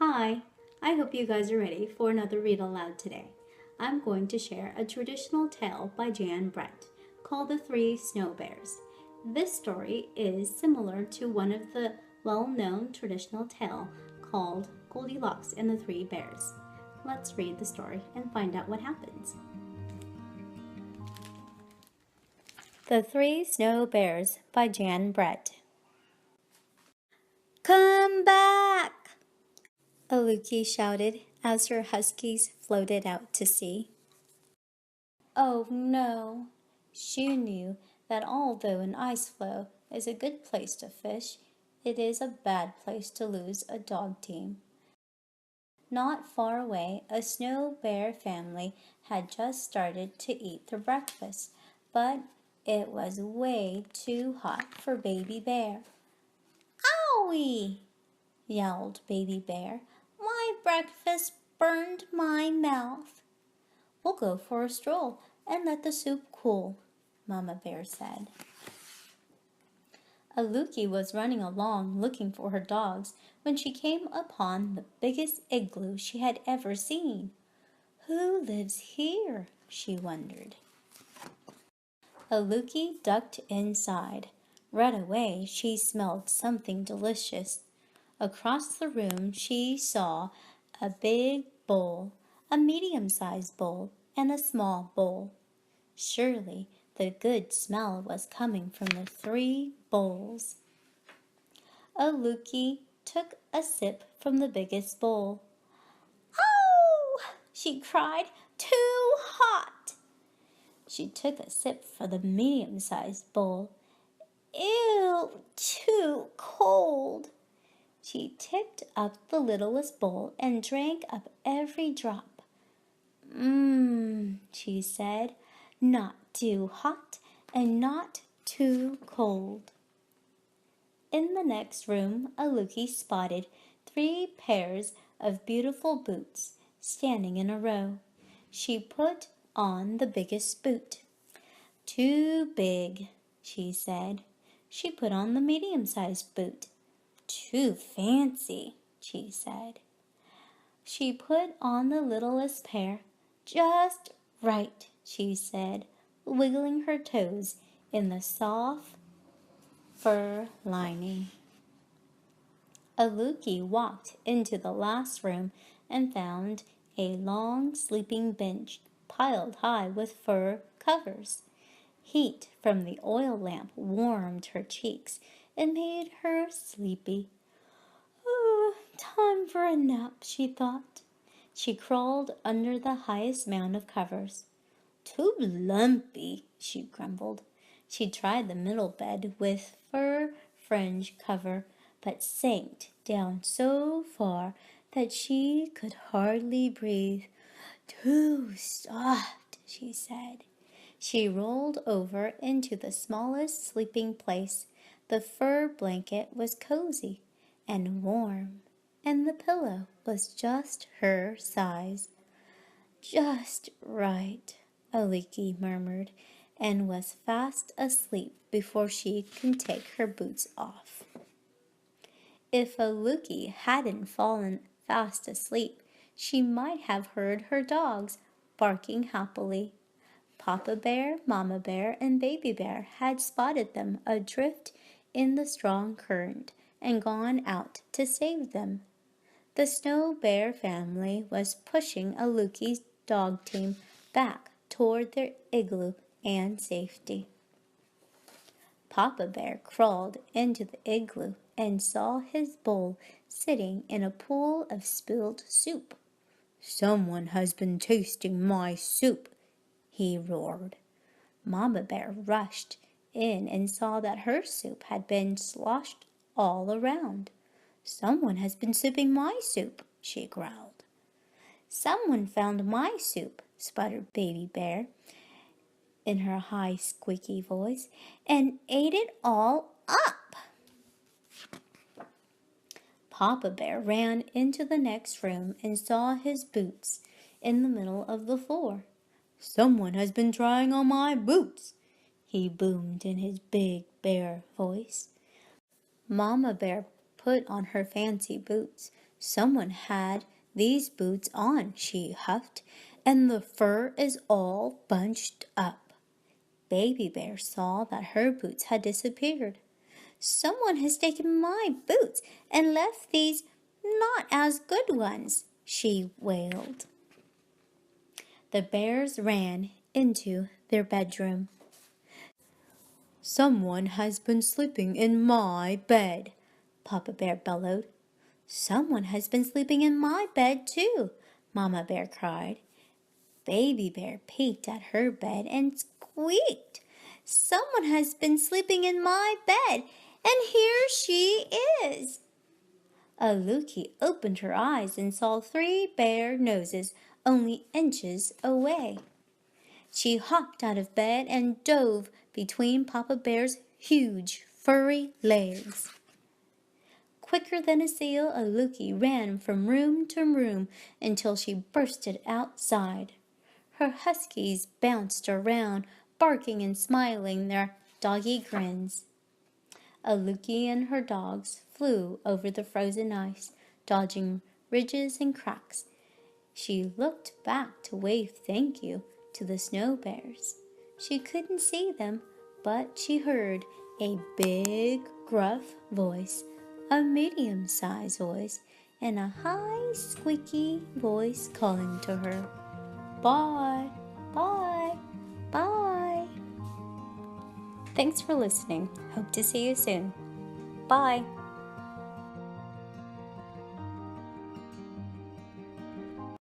Hi, I hope you guys are ready for another read aloud today. I'm going to share a traditional tale by Jan Brett called The Three Snow Bears. This story is similar to one of the well-known traditional tale called Goldilocks and the Three Bears. Let's read the story and find out what happens. The Three Snow Bears by Jan Brett. Come back! Aluki shouted as her huskies floated out to sea. Oh no! She knew that although an ice floe is a good place to fish, it is a bad place to lose a dog team. Not far away, a snow bear family had just started to eat their breakfast, but it was way too hot for Baby Bear. Owie! Yelled Baby Bear. My breakfast burned my mouth. We'll go for a stroll and let the soup cool, Mama Bear said. Aluki was running along looking for her dogs when she came upon the biggest igloo she had ever seen. Who lives here? She wondered. Aluki ducked inside. Right away she smelled something delicious. Across the room she saw a big bowl, a medium-sized bowl, and a small bowl. Surely the good smell was coming from the three bowls. Aluki took a sip from the biggest bowl. Oh! She cried. Too hot! She took a sip from the medium-sized bowl. Ew! Too cold! She tipped up the littlest bowl and drank up every drop. She said, not too hot and not too cold. In the next room, Aluki spotted 3 pairs of beautiful boots standing in a row. She put on the biggest boot. Too big, she said. She put on the medium-sized boot. Too fancy, she said. She put on the littlest pair. Just right, she said, wiggling her toes in the soft fur lining. Aluki walked into the last room and found a long sleeping bench piled high with fur covers. Heat from the oil lamp warmed her cheeks and made her sleepy. Oh, time for a nap, she thought. She crawled under the highest mound of covers. Too lumpy, she grumbled. She tried the middle bed with fur fringe cover, but sank down so far that she could hardly breathe. Too soft, she said. She rolled over into the smallest sleeping place. The fur blanket was cozy and warm, and the pillow was just her size. Just right, Aluki murmured, and was fast asleep before she could take her boots off. If Aluki hadn't fallen fast asleep, she might have heard her dogs barking happily. Papa Bear, Mama Bear, and Baby Bear had spotted them adrift in the strong current and gone out to save them. The Snow Bear family was pushing Aluki's dog team back toward their igloo and safety. Papa Bear crawled into the igloo and saw his bowl sitting in a pool of spilled soup. Someone has been tasting my soup, he roared. Mama Bear rushed in and saw that her soup had been sloshed all around. Someone has been sipping my soup, she growled. Someone found my soup, sputtered Baby Bear in her high, squeaky voice, and ate it all up. Papa Bear ran into the next room and saw his boots in the middle of the floor. Someone has been trying on my boots, he boomed in his big bear voice. Mama Bear put on her fancy boots, Someone had these boots on, she huffed, and the fur is all bunched up. Baby Bear saw that her boots had disappeared. Someone has taken my boots and left these not as good ones, she wailed. The bears ran into their bedroom. Someone has been sleeping in my bed, Papa Bear bellowed. Someone has been sleeping in my bed too, Mama Bear cried. Baby Bear peeked at her bed and squeaked. Someone has been sleeping in my bed, and here she is. Aluki opened her eyes and saw 3 bear noses only inches away. She hopped out of bed and dove between Papa Bear's huge, furry legs. Quicker than a seal, Aluki ran from room to room until she bursted outside. Her huskies bounced around, barking and smiling their doggy grins. Aluki and her dogs flew over the frozen ice, dodging ridges and cracks. She looked back to wave thank you to the snow bears. She couldn't see them, but she heard a big, gruff voice, a medium-sized voice, and a high, squeaky voice calling to her. Bye, bye, bye. Thanks for listening. Hope to see you soon. Bye.